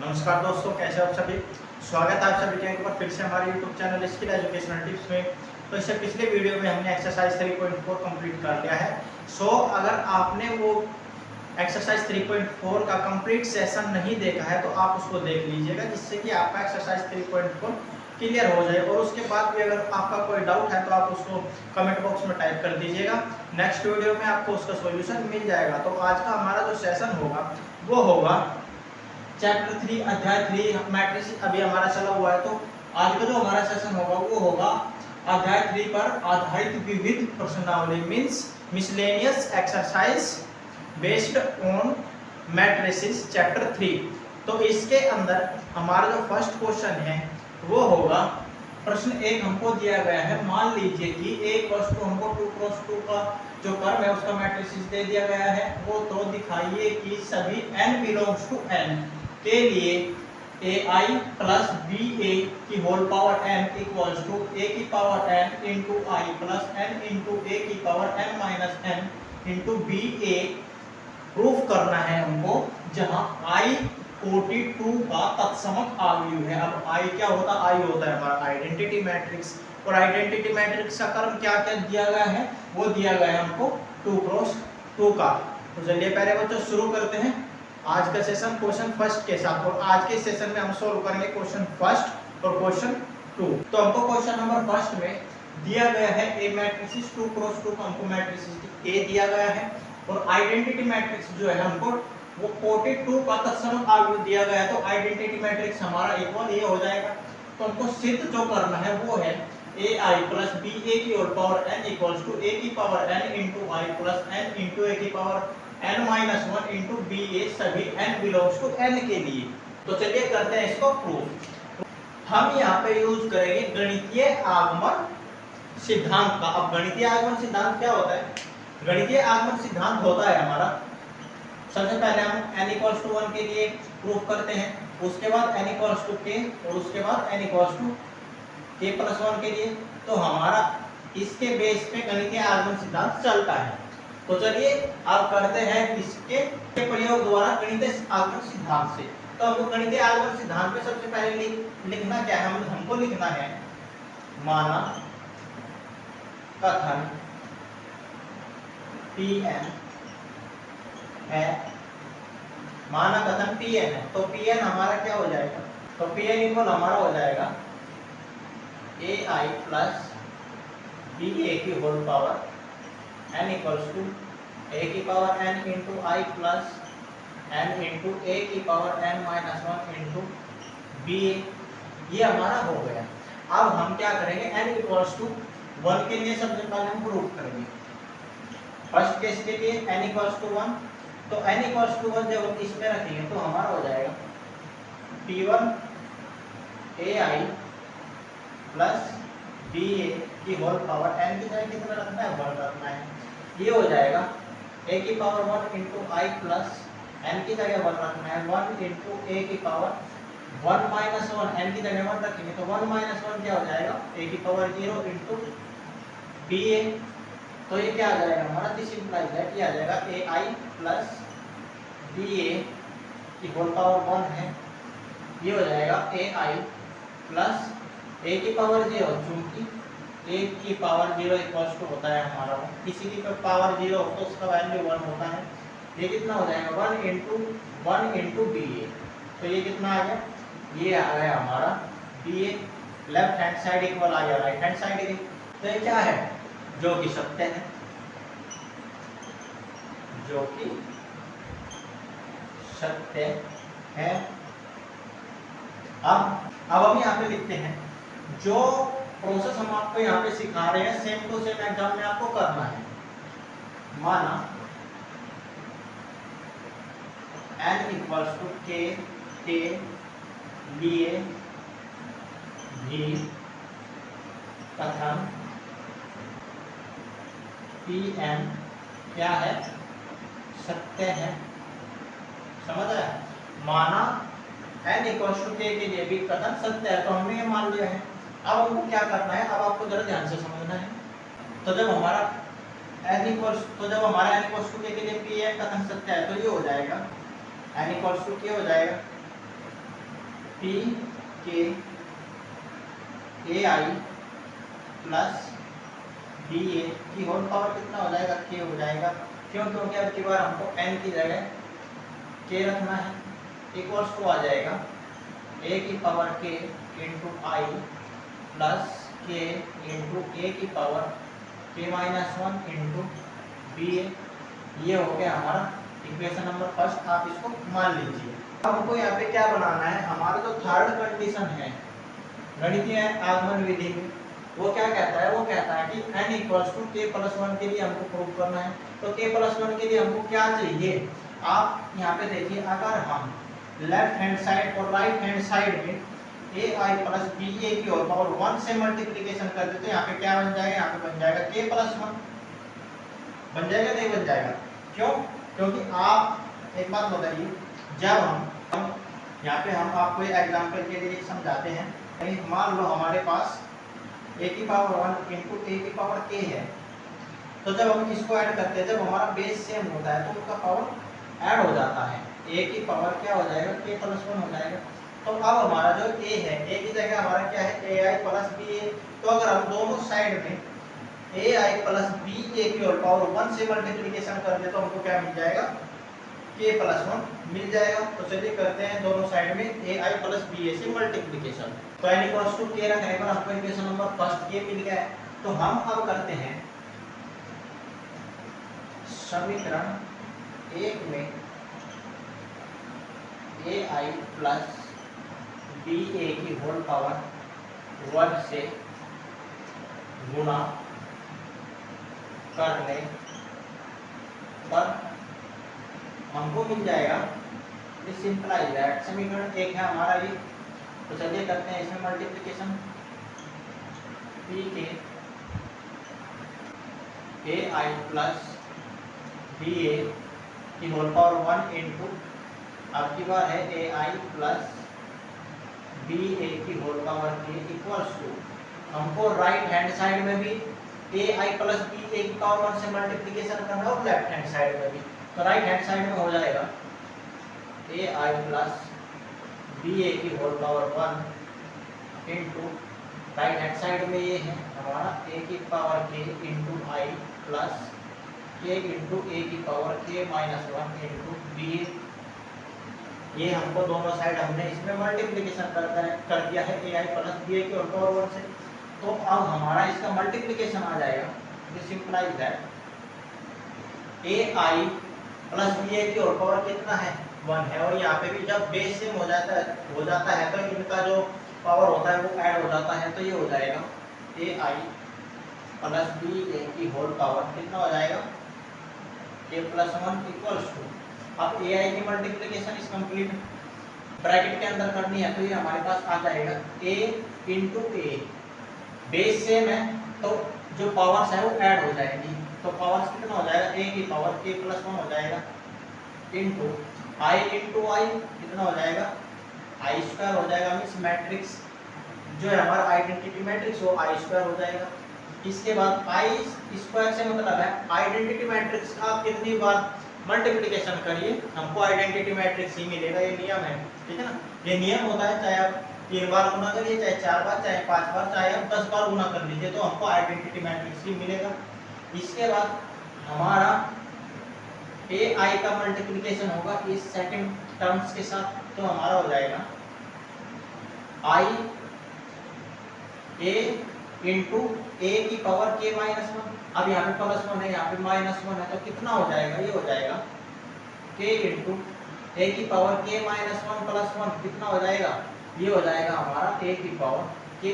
नमस्कार दोस्तों, कैसे हो आप सभी। स्वागत है आप सभी के एक बार फिर से हमारे YouTube channel skill educational tips में। तो इससे पिछले वीडियो में हमने एक्सरसाइज 3.4 कंप्लीट कर लिया है। अगर आपने वो एक्सरसाइज 3.4 का कंप्लीट सेशन नहीं देखा है तो आप उसको देख लीजिएगा, जिससे कि आपका एक्सरसाइज 3.4 क्लियर हो जाए। और उसके बाद भी अगर आपका कोई डाउट है तो आप उसको कमेंट बॉक्स में टाइप कर दीजिएगा। नेक्स्ट वीडियो में आपको उसका सॉल्यूशन मिल जाएगा। तो आज का हमारा जो सेशन होगा वो होगा चैप्टर 3 अध्याय 3 मैट्रिक्स अभी हमारा चला हुआ है। तो आज का जो हमारा सेशन होगा वो होगा अध्याय 3 पर आधारित विविध प्रश्नावली means miscellaneous exercise based on matrices chapter 3। तो इसके अंदर हमारा जो फर्स्ट क्वेश्चन है वो होगा, प्रश्न 1 हमको दिया गया है। मान लीजिए कि A हमको 2x2 का जो कर्व है उसका मैट्रिसेस दे दिया गया है। वो तो दिखाइए कि सभी n बिलोंग्स टू n के लिए ai प्लस ba की whole power n equals to a की power n into i plus n into a की power n minus n into ba proof करना है हमको, जहां i कोटि 2 का तत्समक आव्यूह है। अब i क्या होता है? i होता है हमारा आइडेंटिटी मैट्रिक्स। और आइडेंटिटी मैट्रिक्स का कर्व क्या क्या दिया गया है? वो दिया गया है हमको 2x2 का। तो चलिए पहले बच्चों शुरू करते हैं आज का सेशन क्वेश्चन फर्स्ट के साथ। और आज के सेशन में हम सोल्व करेंगे क्वेश्चन फर्स्ट और क्वेश्चन 2। तो हमको क्वेश्चन नंबर फर्स्ट में दिया गया है ए मैट्रिक्स 2x2 का हमको मैट्रिक्स ए दिया गया है। और आइडेंटिटी मैट्रिक्स जो है हमको वो कोटि 2 का तत्समक आव्यूह दिया गया है। तो आइडेंटिटी मैट्रिक्स हमारा इक्वल ये हो जाएगा। तो हमको सिद्ध जो करना है वो है ai प्लस ba की whole power n equals to a की power n into i plus n into a की power n minus 1 into ba सभी n बिलोंग्स टू n के लिए। तो चलिए करते हैं इसको प्रूफ। हम यहाँ पे यूज करेंगे गणितीय आगमन सिद्धांत का। अब गणितीय आगमन सिद्धांत क्या होता है? गणितीय आगमन सिद्धांत होता है हमारा, सबसे पहले हम n इक्वल्स टू 1 के लिए प्रूफ करते हैं, उसके बाद n इक्वल्स टू k और उसके बाद n equals to k plus 1 के लिए। तो हमारा इसके बेस पे गणितीय आगमन सिद्धांत चलता है। तो चलिए अब करते हैं इसके प्रयोग द्वारा गणितीय आगमन सिद्धांत से। तो हमको गणितीय आगमन सिद्धांत में सबसे पहले लिखना क्या है? हमको लिखना है माना कथन Pn है, माना कथन Pn है। तो Pn हमारा क्या हो जाएगा? तो Pn इक्वल हमारा हो जाएगा ai प्लस ba की whole power n equals to a की power n into i plus n into a की power n minus 1 into ba। ये हमारा हो गया। अब हम क्या करेंगे? n इक्वल्स टू 1 के लिए सबसे पहले हम प्रूफ करेंगे। फर्स्ट केस के लिए n इक्वल्स टू 1। तो n इक्वल्स टू 1 जब हम इसमें रखेंगे तो हमारा हो जाएगा p1 ai प्लस ba की होल पावर n की जगह कितना रखना है? 1 रखना है। ये हो जाएगा a की power 1 into i plus n की जगह 1 रखना है, 1 इंटू a की पावर 1 माइनस 1 n की जगह 1 रखेंगे तो 1 माइनस 1 क्या हो जाएगा? a की पावर 0 इंटू ba। तो ये क्या आ जाएगा हमारा? दिस इंप्लाइज दैट ये आ जाएगा ai प्लस ba की होल पावर 1 है। ये हो जाएगा ai प्लस a की पावर 0, चूंकि a की पावर 0 इक्वल्स टू होता है हमारा किसी की पावर 0 हो तो उसका वैल्यू 1 होता है। ये कितना हो जाएगा? 1 इंटू ba। तो ये कितना आ गया? ये आ गया हमारा ba। Left hand side equal आ गया राइट हैंड साइड की। तो ये क्या है? जो कि सत्य है, जो कि सत्य है। अब हम यहाँ पे लिखते हैं जो प्रोसेस हम आपको यहाँ पे सिखा रहे हैं सेम टू सेम एग्जाम में आपको करना है। माना n इक्वल्स टू k के लिए भी कथन Pn क्या है? सत्य है। समझ रहे हैं? माना n इक्वल्स टू k के लिए भी कथन सत्य है। तो हमने ये मान लिया है। अब हमको क्या करना है? अब आपको जरा ध्यान से समझना है। तो जब हमारा n इक्वल्स टू k के लिए Pn कथन सत्य है तो ये हो जाएगा n इक्वल्स टू k हो जाएगा पी के ए आई प्लस बी ए की होल पावर कितना हो जाएगा, के हो जाएगा। क्यों, क्योंकि अब की बार हमको एन की जगह के रखना है, इक्वल्स टू आ जाएगा ए की power K into I plus K into A की पावर के माइनस वन इंटू बी ए। ये हो गया हमारा इक्वेशन नंबर फर्स्ट, आप इसको मान लीजिए। अब हमको यहाँ पे क्या बनाना है, हमारा जो थर्ड कंडीशन है गणितीय आगमन विधि में, वो क्या कहता है, वो कहता है कि n इक्वल्स टू के प्लस वन के लिए हमको प्रूव करना है। तो के प्लस वन के लिए हमको क्या चाहिए, आप यहाँ पे देखिए, अगर हम लेफ्ट हैंड साइड और राइट हैंड साइड में ए आई प्लस बी ए की होल पावर 1 से मल्टीप्लिकेशन कर देते तो यहाँ पे क्या बन जाएगा, यहाँ पे बन जाएगा के प्लस वन। बन जाएगा, नहीं बन जाएगा? क्यों? क्योंकि आप एक बात बताइए, जब हम यहाँ पे हम आपको एक एग्जाम्पल के लिए समझाते हैं, मान लो हमारे पास ए की पावर 1 इंटू ए की पावर के है, तो जब हम इसको ऐड करते हैं, जब हमारा बेस सेम होता है तो उसका पावर ऐड हो जाता है, ए की पावर क्या हो जाएगा, के प्लस वन हो जाएगा। तो अब हमारा जो ए है, ए की जगह हमारा क्या है, ए आई प्लस बी ए। तो अगर हम दोनों साइड में ए आई प्लस बी ए की होल पावर 1 से मल्टीप्लिकेशन कर दे तो हमको क्या मिल जाएगा, के प्लस वन मिल जाएगा। तो चलिए करते हैं दोनों साइड में ए आई प्लस बी ए से मल्टीप्लिकेशन। तो n इक्वल्स टू के रखने पर हमको इक्वेशन नंबर फर्स्ट के मिल गया है। तो हम अब करते हैं समीकरण एक में ए आई प्लस बी ए की होल पावर 1 से गुणा करने पर हमको मिल जाएगा, दिस सिंपलाइज दैट, समीकरण एक है हमारा ये। तो चलिए करते हैं इसमें मल्टीप्लिकेशन, पी के ए आई प्लस बी ए की होल पावर 1 इंटू, अब की बार है ए आई प्लस बी ए की होल पावर के इक्वल्स टू, हमको राइट हैंड साइड में भी ए आई प्लस बी ए की पावर 1 से मल्टीप्लिकेशन करना है और लेफ्ट हैंड साइड में भी। तो राइट हैंड साइड में हो जाएगा ए आई प्लस बी ए की whole power 1 into, right hand side में ये है हमारा ए की power K into I plus K into A की पावर के माइनस 1 इंटू बी ए। ये हमको दोनों साइड हमने इसमें मल्टीप्लिकेशन कर दिया है ए आई प्लस बी ए की होल पावर 1 से। तो अब हमारा इसका मल्टीप्लिकेशन आ जाएगा, this simplify that A I plus B A की होल पावर कितना है, 1 है। और यहाँ पे भी जब बेस सेम हो जाता है तो इनका जो पावर होता है वो ऐड हो जाता है। तो ये हो जाएगा ए आई प्लस बी ए की होल पावर कितना हो जाएगा, के प्लस 1 इक्वल्स टू, अब ए आई की मल्टीप्लिकेशन इस कंप्लीट ब्रैकेट के अंदर करनी है तो ये हमारे पास आ जाएगा ए इंटू ए, बेस सेम है तो जो पावर्स है वो ऐड हो जाएगी। तो पावर्स कितना हो जाएगा, ए की पावर के प्लस 1 हो जाएगा इंटू आई कितना हो जाएगा, आई स्क्वायर हो जाएगा, मीन्स मैट्रिक्स जो है हमारा आइडेंटिटी मैट्रिक्स वो आई स्क्वायर हो जाएगा। इसके बाद आई स्क्वायर से मतलब है आइडेंटिटी मैट्रिक्स का आप कितनी बार मल्टीप्लिकेशन करिए हमको आइडेंटिटी मैट्रिक्स ही मिलेगा, ये नियम है, ठीक है ना। ये नियम होता है, चाहे आप 3 बार गुना करिए, चाहे 4 बार, चाहे 5 बार, चाहे आप 10 बार गुना कर लीजिए तो हमको आइडेंटिटी मैट्रिक्स ही मिलेगा। इसके बाद हमारा ए आई का मल्टीप्लिकेशन होगा इस सेकंड टर्म्स के साथ, तो हमारा हो जाएगा आई ए इंटू ए की पावर के माइनस 1। अब यहाँ पे प्लस 1 है, यहाँ पे माइनस 1 है, तो कितना हो जाएगा, ये हो जाएगा के इंटू ए की पावर के माइनस 1 प्लस 1 कितना हो जाएगा, ये हो जाएगा हमारा ए की पावर के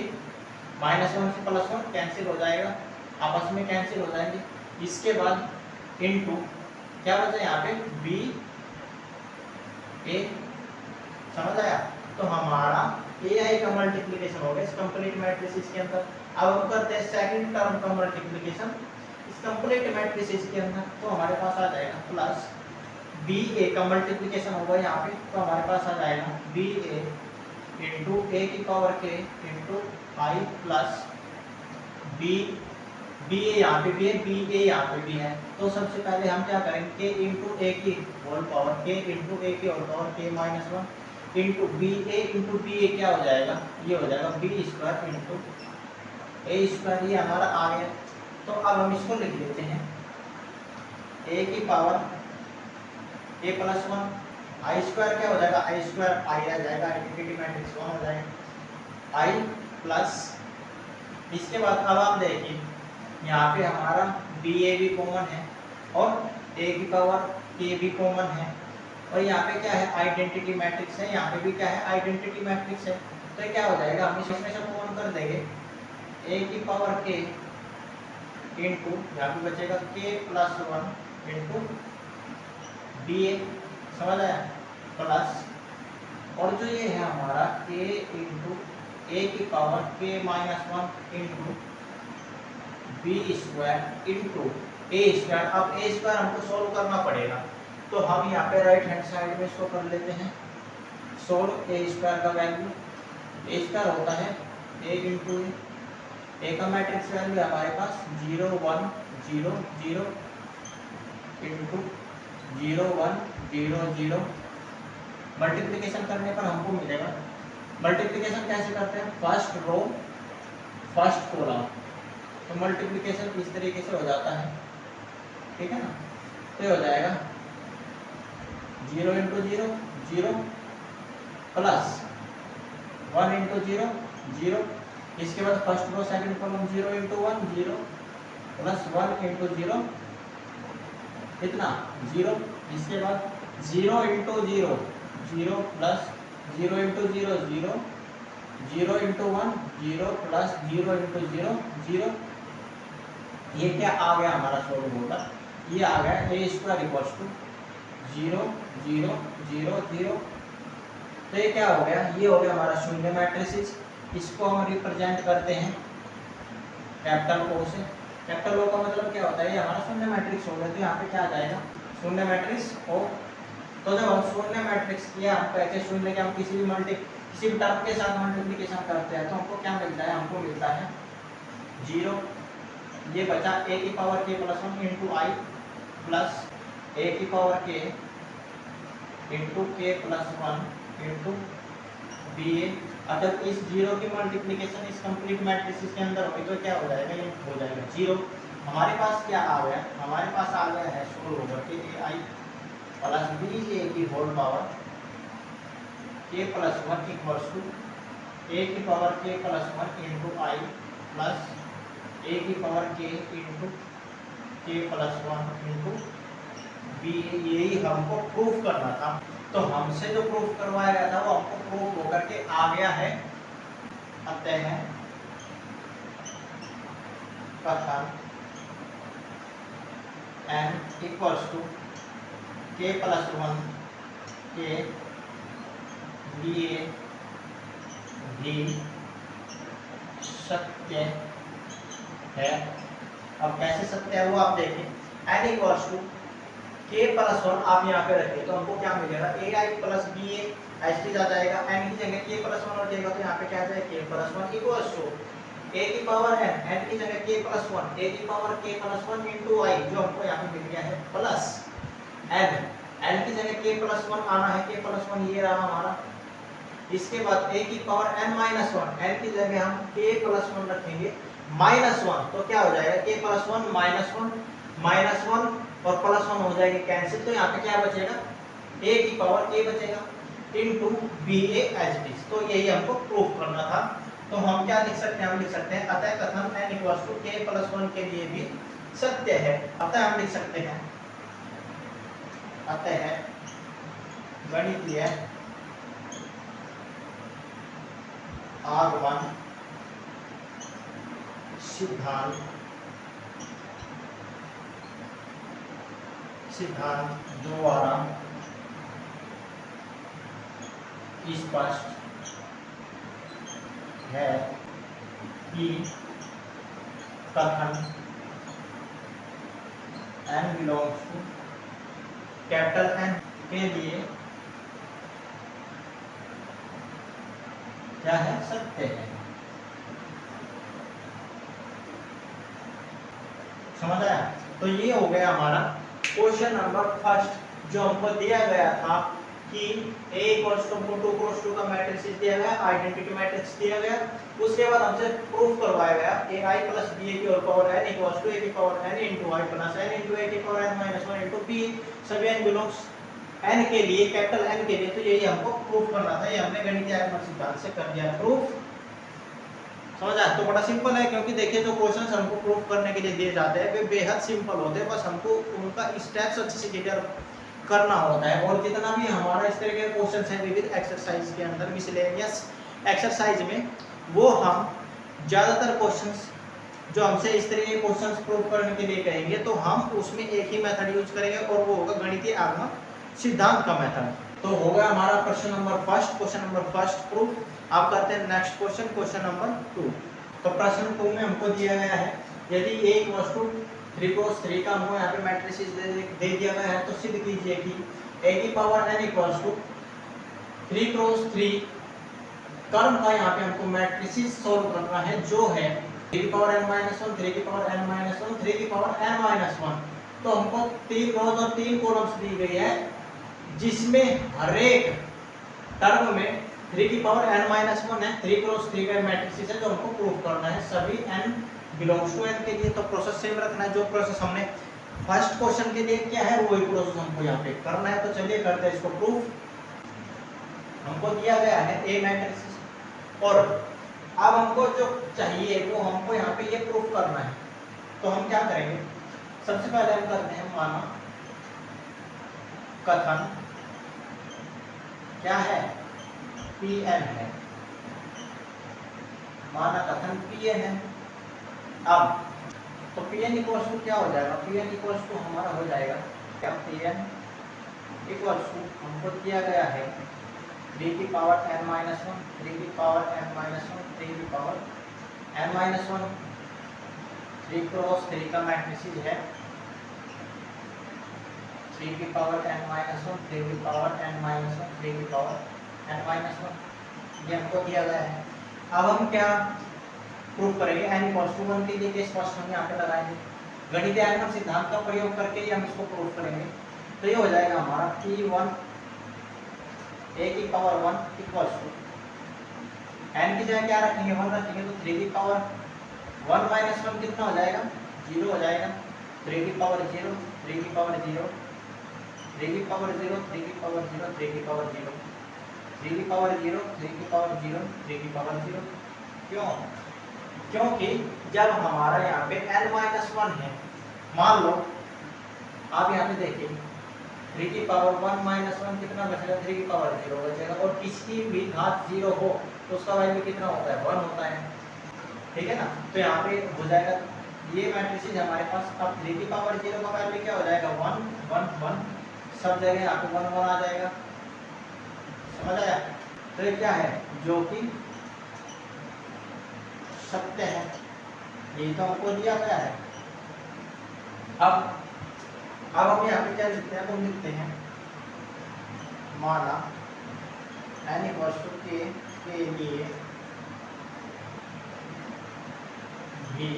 माइनस 1 से प्लस 1 कैंसिल हो जाएगा, आपस में कैंसिल हो जाएंगे। इसके बाद इंटू क्या बचा यहाँ पे बी ए, समझ आया। तो हमारा ए आई का मल्टीप्लिकेशन हो गया इस कंप्लीट मैट्रिक्स के अंदर। अब हम करते हैं सेकंड टर्म का मल्टीप्लिकेशन इस कंप्लीट मैट्रिक्स के अंदर, तो हमारे पास आ जाएगा प्लस बी ए का मल्टीप्लिकेशन होगा यहाँ पे, तो हमारे पास आ जाएगा बी ए इंटू ए की power K into I plus B ए यहाँ पे भी है, बी ए यहाँ पे भी है। तो सबसे पहले हम क्या करेंगे, के इंटू ए की whole power K into A की होल पावर के माइनस 1 इंटू बी ए क्या हो जाएगा, ये हो जाएगा B square into A square, ये हमारा आ गया। तो अब हम इसको लिख लेते हैं ए की पावर ए प्लस वन, आई स्क्वायर क्या हो जाएगा, आई स्क्वायर आई आ जाएगा, आइडेंटिटी मैट्रिक्स वन हो जाएगा आई प्लस, इसके बाद अब आप देखिए यहाँ पे हमारा बी ए भी कॉमन है और ए की पावर के भी कॉमन है, और यहाँ पे क्या है आइडेंटिटी मैट्रिक्स है, यहाँ पे भी क्या है आइडेंटिटी मैट्रिक्स है। तो ये क्या हो जाएगा, हम इसमें से कॉमन कर देंगे ए की पावर के इंटू यहाँ पे बचेगा के प्लस वन इंटू बी ए, समझ आया, प्लस, और जो ये है हमारा के इंटू ए की पावर के minus one into B square into A square. अब ए स्क्वायर हमको सोल्व करना पड़ेगा, तो हम यहाँ पे राइट हैंड साइड में इसको कर लेते हैं सोल्व। ए स्क्वायर का वैल्यू, ए स्क्वायर होता है ए इंटू ए का मैट्रिक्स वैल्यू हमारे पास 0 1 0 0 इंटू 0 1 0 0। मल्टीप्लिकेशन करने पर हमको मिलेगा, मल्टीप्लिकेशन कैसे करते हैं, फर्स्ट रो फर्स्ट कॉलम, तो मल्टीप्लिकेशन इस तरीके से हो जाता है, ठीक है ना। तो ये हो जाएगा 0 इंटू 0 0 प्लस 1 इंटू 0 0, इसके बाद first row second column 0 into 1 0 plus 1 into 0 कितना 0, इसके बाद 0 into 0 0 plus 0 into 0 0 0 into 1 0 plus 0 into 0 0। ये क्या आ गया हमारा सोल्व होगा, ये आ गया ए स्क्वायर इक्वल्स टू 0 0 0 0। तो ये क्या हो गया, ये हो गया हमारा शून्य मैट्रिसेस। इसको हम रिप्रेजेंट करते हैं कैपिटल ओ से। कैपिटल ओ का मतलब क्या होता है, ये हमारा शून्य मैट्रिक्स हो गया, तो यहाँ पे क्या आ जाएगा शून्य मैट्रिक्स ओ। तो जब हम शून्य मैट्रिक्स किया, हम कहते हैं शून्य के हम किसी भी टर्म के साथ मल्टीप्लिकेशन करते हैं, तो हमको क्या मिलता है, हमको मिलता है 0, ये बचा ए की पावर के plus one into I plus ए की पावर के इंटू के प्लस वन इंटू बी ए। अगर इस 0 की मल्टीप्लिकेशन इस कंप्लीट मैट्रिक्स के अंदर होगी तो क्या हो जाएगा, ये हो जाएगा 0। हमारे पास क्या आ गया, हमारे पास आ गया है सोल्व होगा के ए आई प्लस बी ए की होल पावर के प्लस वन इक्वल्स टू ए की पावर के plus one into I plus ए की पावर के इंटू के प्लस वन इंटू बी। यही हमको प्रूफ करना था, तो हमसे जो प्रूफ करवाया गया था वो हमको प्रूफ होकर के आ गया है। अतः कथन n इक्वल्स टू के प्लस वन के लिए भी सत्य है। अब कैसे सत्य है वो आप देखिए, n इक्वल्स टू के प्लस वन आप यहाँ पे रखिए, तो हमको क्या मिलेगा ए आई प्लस बी ए ऐसे आ जाएगा, n की जगह के प्लस वन हो जाएगा, तो यहाँ पे क्या आ जाएगा के प्लस वन इक्वल्स टू ए की पावर n की जगह के प्लस वन, ए की पावर के प्लस वन इंटू आई, जो हमको यहाँ पे मिल गया है प्लस n की जगह के प्लस वन आना है, के प्लस वन ये रहा हमारा। इसके बाद ए की power n minus one, n की जगह हम के प्लस वन रखेंगे माइनस वन, तो क्या हो जाएगा के प्लस वन माइनस वन और प्लस वन हो जाएगा कैंसिल, तो यहाँ पे क्या बचेगा ए की पावर के बचेगा into B A as it is. तो यही हमको प्रूफ करना था, तो हम क्या लिख सकते हैं, हम लिख सकते हैं अतः कथन n इक्वल्स टू के प्लस वन के लिए भी सत्य है। अतः हम लिख सकते हैं अतः गणितीय आगमन सिद्धांत द्वारा स्पष्ट है कि कथन n belongs to capital N के लिए क्या है, सत्य है। समझ आया? तो ये हो गया हमारा क्वेश्चन नंबर फर्स्ट जो हमको दिया गया था कि A इक्वल्स टू 2 क्रॉस 2 का मैट्रिक्स दिया गया, आइडेंटिटी मैट्रिक्स दिया गया। उसके बाद हमसे प्रूफ करवाया गया ai प्लस ba की और power n equals to a की power n into i plus n into a की power n minus 1 into b सभी n बिलोंग्स n के लिए, कैपिटल N के लिए। तो यही हमको प्रूफ करना था, ये हमने गणितीय आगमन सिद्धांत से कर दिया प्रूफ। समझ आया? तो बड़ा सिंपल है, क्योंकि देखिए जो क्वेश्चंस हमको प्रूफ करने के लिए दिए जाते हैं वे बेहद सिंपल होते हैं, बस हमको उनका स्टेप्स अच्छे से क्लियर करना होता है। और जितना भी हमारा इस तरह के क्वेश्चंस हैं विविध एक्सरसाइज के अंदर, मिसलेनियस एक्सरसाइज में, वो हम ज़्यादातर क्वेश्चंस जो हमसे इस तरह के क्वेश्चंस प्रूव करने के लिए कहेंगे तो हम उसमें एक ही मेथड यूज करेंगे और वो होगा गणितीय आगमन सिद्धांत का मेथड। तो होगा हमारा क्वेश्चन नंबर फर्स्ट प्रूफ। आप करते हैं नेक्स्ट क्वेश्चन, क्वेश्चन नंबर 2। तो प्रश्न 2 में हमको दिया गया है यदि a इक्वल्स टू 3 क्रॉस 3 का हमको यहाँ पे मैट्रिसेस दे दिया गया है, तो सिद्ध कीजिए कि a की power n equals to 3 cross 3 कर्म का यहाँ पे हमको मैट्रिसेस सॉल्व करना है, जो है 3 की पावर n माइनस 1, 3 की पावर n माइनस 1, 3 की पावर n माइनस 1। तो हमको 3 रोज और 3 कॉलम्स दी गई है, जिसमें हर एक टर्म में 3 की पावर n माइनस 1 है, 3 क्रॉस 3 का मैट्रिक्स है जो हमको प्रूफ करना है सभी n बिलोंग्स टू n के लिए। तो प्रोसेस सेम रखना है, जो प्रोसेस हमने फर्स्ट क्वेश्चन के लिए क्या है वही प्रोसेस हमको यहाँ पे करना है। तो चलिए करते हैं इसको प्रूफ। हमको दिया गया है a मैट्रिक्स और अब हमको जो चाहिए वो हमको यहाँ पे ये प्रूफ करना है। तो हम क्या करेंगे, सबसे पहले हम करते हैं माना कथन क्या है, Pn है, माना कथन Pn है। अब तो Pn इक्वल्स टू क्या हो जाएगा, Pn इक्वल्स टू हमारा हो जाएगा क्या, Pn इक्वल्स टू हमको दिया गया है 3 की पावर n माइनस 1, 3 की पावर n माइनस 1, 3 की पावर n माइनस 1, 3 क्रॉस 3 का मैट्रिक्स है 3 की पावर n माइनस 1, 3 की पावर n माइनस 1, 3 की पावर n माइनस 1, ये हमको दिया गया है। अब हम क्या प्रूफ करेंगे, n इक्वल्स टू 1 के लिए केस फर्स्ट हम यहाँ पे लगाएंगे, गणितीय आगमन सिद्धांत का प्रयोग करके ही हम इसको प्रूफ करेंगे। तो ये हो जाएगा हमारा P1 a की पावर 1 इक्वल्स टू n की जगह क्या रखेंगे, 1 रखेंगे, तो 3 की पावर 1 माइनस 1 कितना हो जाएगा, 0 हो जाएगा। 3 की पावर 0, 3 की पावर 0, 3 की पावर 0, 3 की पावर 0, 3 की पावर 0, 3 की पावर 0, 3 की पावर 0, 3 की पावर 0। क्यों? क्योंकि जब हमारा यहाँ पे n माइनस 1 है, मान लो आप यहाँ पे देखिए 3 की पावर 1 माइनस 1 कितना बचेगा, 3 की पावर 0 बचेगा, और किसकी भी घात 0 हो तो उसका वैल्यू कितना होता है, 1 होता है, ठीक है ना। तो यहाँ पे हो जाएगा ये मैट्रिसेस हमारे पास। अब 3 की पावर 0 का वैल्यू क्या हो जाएगा, 1 1 1, सब जगह यहाँ पे 1 1 आ जाएगा, समझ आया। तो ये क्या है, जो कि सत्य है, यही तो हमको दिया गया है। अब हम यहाँ पे क्या लिखते हैं, तो लिखते हैं माना n इक्वल्स टू k के लिए भी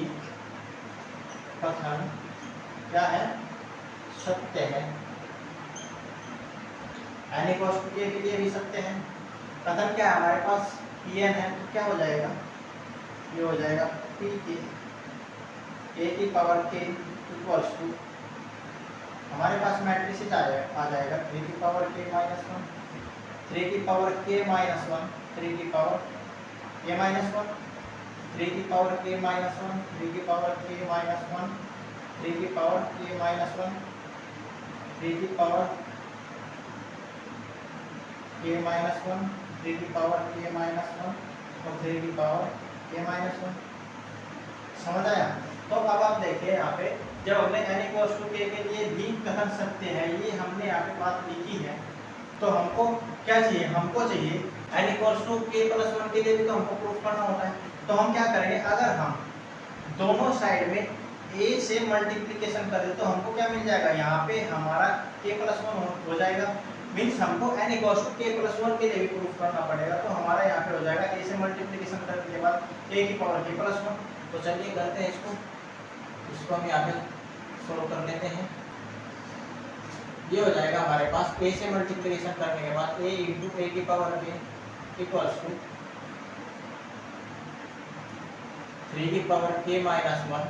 कथन क्या है, सत्य है। n इक्वल्स टू k के लिए भी सत्य है। कथन क्या है हमारे पास, Pn है, तो क्या हो जाएगा, ये हो जाएगा P के a की पावर k इक्वल्स टू हमारे पास मैट्रिसेस आ जाएगा 3 की पावर k माइनस 1, 3 की पावर k माइनस 1, 3 की पावर k माइनस 1, 3 की पावर k माइनस 1, 3 की पावर k माइनस 1, 3 की पावर k माइनस 1, 3 की पावर k माइनस 1, 3 की पावर k माइनस 1 और 3 की पावर k माइनस 1। समझ आया। तो अब आप देखिए यहाँ पे जब हमने n इक्वल्स टू k के लिए भी कथन सत्य है, ये हमने यहाँ पे बात लिखी है, तो हमको क्या चाहिए, हमको चाहिए n equals to k plus 1 के लिए भी तो हमको प्रूफ करना होता है। तो हम क्या करेंगे, अगर हम दोनों साइड में a से मल्टीप्लिकेशन कर दे तो हमको क्या मिल जाएगा, यहाँ पे हमारा k प्लस 1 हो जाएगा, मीन्स हमको n equals to k plus 1 के लिए भी प्रूफ करना पड़ेगा। तो हमारा यहाँ पे हो जाएगा a से मल्टीप्लिकेशन करने के बाद a की पावर k प्लस 1। तो चलिए करते हैं इसको हम यहाँ पे सोल्व कर लेते हैं। ये हो जाएगा हमारे पास a से मल्टीप्लिकेशन करने के बाद a इंटू ए की पावर k इक्वल्स टू 3 की पावर k माइनस 1,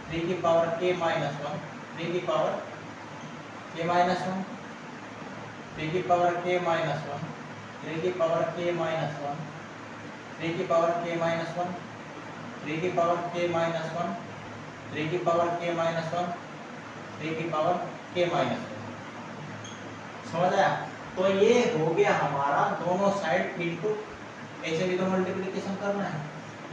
3 की पावर k माइनस 1, 3 की पावर k माइनस 1, 3 की पावर k माइनस 1, 3 की पावर k माइनस 1, 3 की पावर k माइनस 1, 3 की पावर k माइनस 1, 3 की पावर k माइनस 1, 3 की पावर k माइनस 1। समझ आया? तो ये हो गया हमारा दोनों साइड इनटू, ऐसे भी तो मल्टीप्लिकेशन करना है।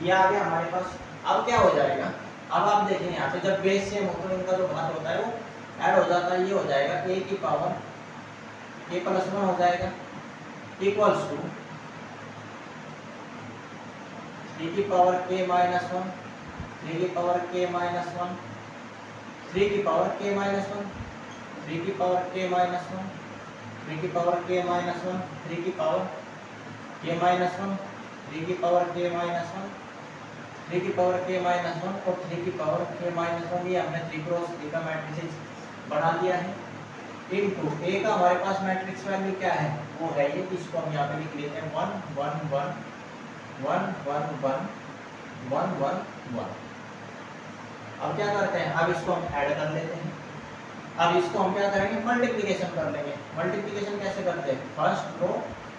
ये आ गया हमारे पास। अब क्या हो जाएगा, अब आप देखें यहाँ पे जब बेस सेम हो तो इनका जो घात होता है वो ऐड हो जाता है। ये हो जाएगा a की पावर k प्लस 1 हो जाएगा इक्वल्स टू 3 की पावर k माइनस 1, 3 की पावर k माइनस 1, 3 की पावर k माइनस 1, 3 की पावर k माइनस 1, 3 की पावर k माइनस 1, 3 की पावर k माइनस 1, 3 की पावर k माइनस 1, 3 की पावर k माइनस 1 और 3 की पावर k माइनस 1। ये हमने 3 क्रॉस 3 का मैट्रिक्स बना दिया है। इनटू a का हमारे पास मैट्रिक्स वैल्यू क्या है, वो है ये, इसको हम यहाँ पे लिख लेते हैं 1 1 1 1 1 1 1 1 1। अब क्या करते हैं, अब इसको हम ऐड कर लेते हैं। अब इसको हम क्या करेंगे, मल्टीप्लिकेशन कर लेंगे। मल्टीप्लिकेशन कैसे करते हैं, फर्स्ट रो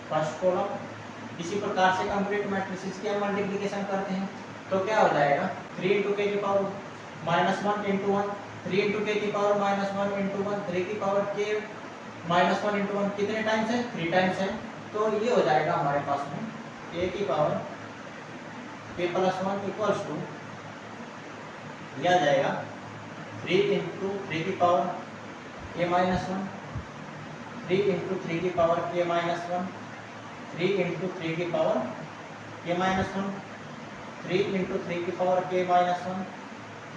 फर्स्ट कॉलम, इसी प्रकार से कंप्लीट मैट्रिसेस की हम मल्टीप्लिकेशन करते हैं। तो क्या हो जाएगा 3 इंटू के की पावर माइनस 1 इंटू 1, 3 इंटू के की पावर माइनस 1 इंटू 1, 3 की पावर के माइनस 1 इंटू 1 कितने टाइम्स है, 3 टाइम्स है। तो ये हो जाएगा हमारे पास में a की power k plus 1 equals to, यह आ जाएगा 3 इंटू 3 की पावर k माइनस 1, 3 इंटू 3 की पावर k माइनस 1, 3 इंटू 3 की पावर k माइनस 1, 3 इंटू 3 की पावर k माइनस 1,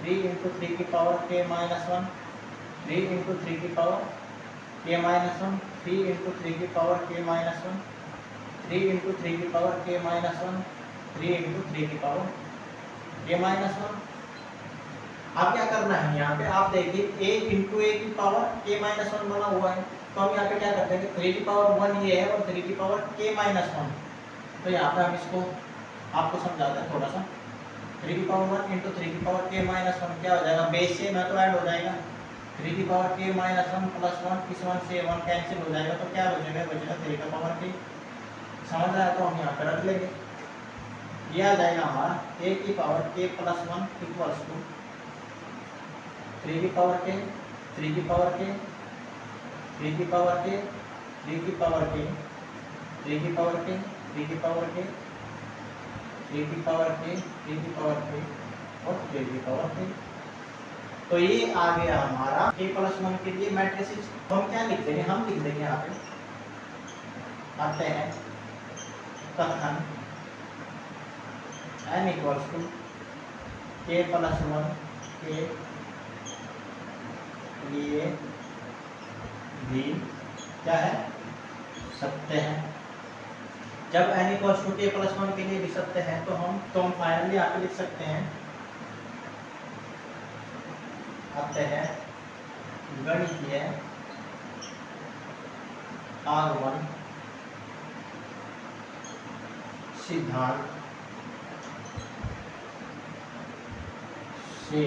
3 इंटू 3 की पावर k माइनस 1, 3 इंटू 3 की पावर k माइनस 1, 3 इंटू 3 की पावर k माइनस 1, 3 इंटू 3 की पावर k माइनस 1, 3 इंटू 3 की power k minus 1। अब क्या करना है, यहाँ पे आप देखिए a इंटू ए की पावर k माइनस 1 बना हुआ है। तो हम यहाँ पे क्या करते हैं, 3 की पावर 1 ये है और 3 की पावर k माइनस 1। तो यहाँ पे हम इसको आपको समझाते हैं थोड़ा सा। 3 की पावर 1 इंटू 3 की पावर k माइनस 1 क्या हो जाएगा, बेस से मैं तो ऐड हो जाएगा। 3 की पावर k माइनस 1 प्लस 1, इस 1 से 1 कैंसिल हो जाएगा। तो क्या हो जाएगा, बचेगा 3 का पावर k। समझ आया? तो हम यहाँ पे रख लेंगे। यह आ जाएगा हमारा a की power k plus 1 equals to 3 की पावर k, 3 की पावर k, 3 की पावर k, 3 की पावर k, 3 की पावर k, 3 की पावर k, 3 की पावर k, 3 की पावर k और 3 की पावर k। तो ये आ गया हमारा k प्लस 1 के लिए मैट्रिसेस। हम क्या लिख देंगे, हम लिख देंगे यहाँ पे आते हैं कथन n equals to k plus 1 के लिए भी क्या है, सत्य है। जब n equals to k plus 1 के लिए भी सत्य है तो हम फाइनली यहाँ पे लिख सकते हैं, आते हैं गणितीय आगमन सिद्धांत से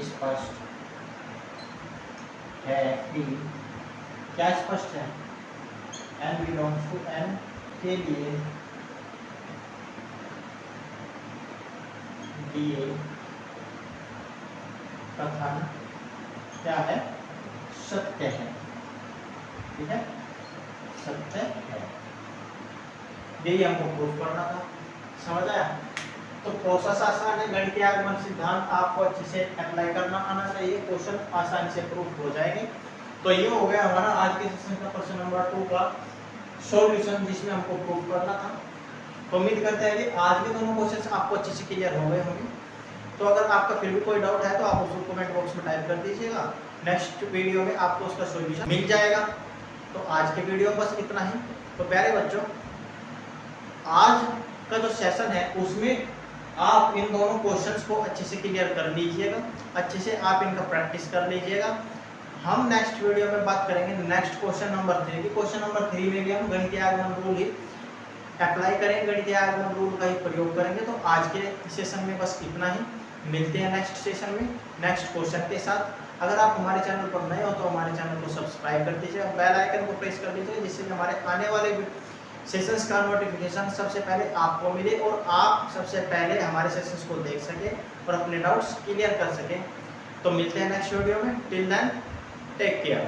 स्पष्ट है कि, क्या स्पष्ट है, n बिलोंग्स टू n के लिए दिए कथन क्या है, सत्य है। ठीक है, सत्य है। यही हमको प्रूफ करना था। समझ आया? तो प्रोसेस आसान है, गणितीय आगमन सिद्धांत आपको अच्छे से अप्लाई करना आना चाहिए, क्वेश्चन आसानी से प्रूफ हो जाएंगे। तो ये हो गया हमारा आज के सेशन का प्रश्न नंबर 2 का सॉल्यूशन, जिसमें हमको प्रूफ करना था। तो उम्मीद करते हैं कि आज के दोनों क्वेश्चन आपको अच्छे से क्लियर हो गए होंगे। तो अगर आपका फिर भी कोई डाउट है तो आप उसको कमेंट बॉक्स में टाइप कर दीजिएगा, नेक्स्ट वीडियो में आपको उसका सॉल्यूशन मिल जाएगा। तो आज के वीडियो में बस इतना ही। तो प्यारे बच्चों, आज का जो सेशन है उसमें आप इन दोनों क्वेश्चंस को अच्छे से क्लियर कर लीजिएगा, अच्छे से आप इनका प्रैक्टिस कर लीजिएगा। हम नेक्स्ट वीडियो में बात करेंगे नेक्स्ट क्वेश्चन नंबर 3 की। क्वेश्चन नंबर 3 में भी हम गणितीय आगमन रूल ही अप्लाई करेंगे, गणितीय आगमन रूल का ही प्रयोग करेंगे। तो आज के सेशन में बस इतना ही, मिलते हैं नेक्स्ट सेशन में नेक्स्ट क्वेश्चन के साथ। अगर आप हमारे चैनल पर नए हो तो हमारे चैनल को सब्सक्राइब कर दीजिए, बेल आइकन को प्रेस कर दीजिए, जिससे कि हमारे आने वाले सेशंस का नोटिफिकेशन सबसे पहले आपको मिले और आप सबसे पहले हमारे सेशंस को देख सकें और अपने डाउट्स क्लियर कर सकें। तो मिलते हैं नेक्स्ट वीडियो में, टिल देन टेक केयर।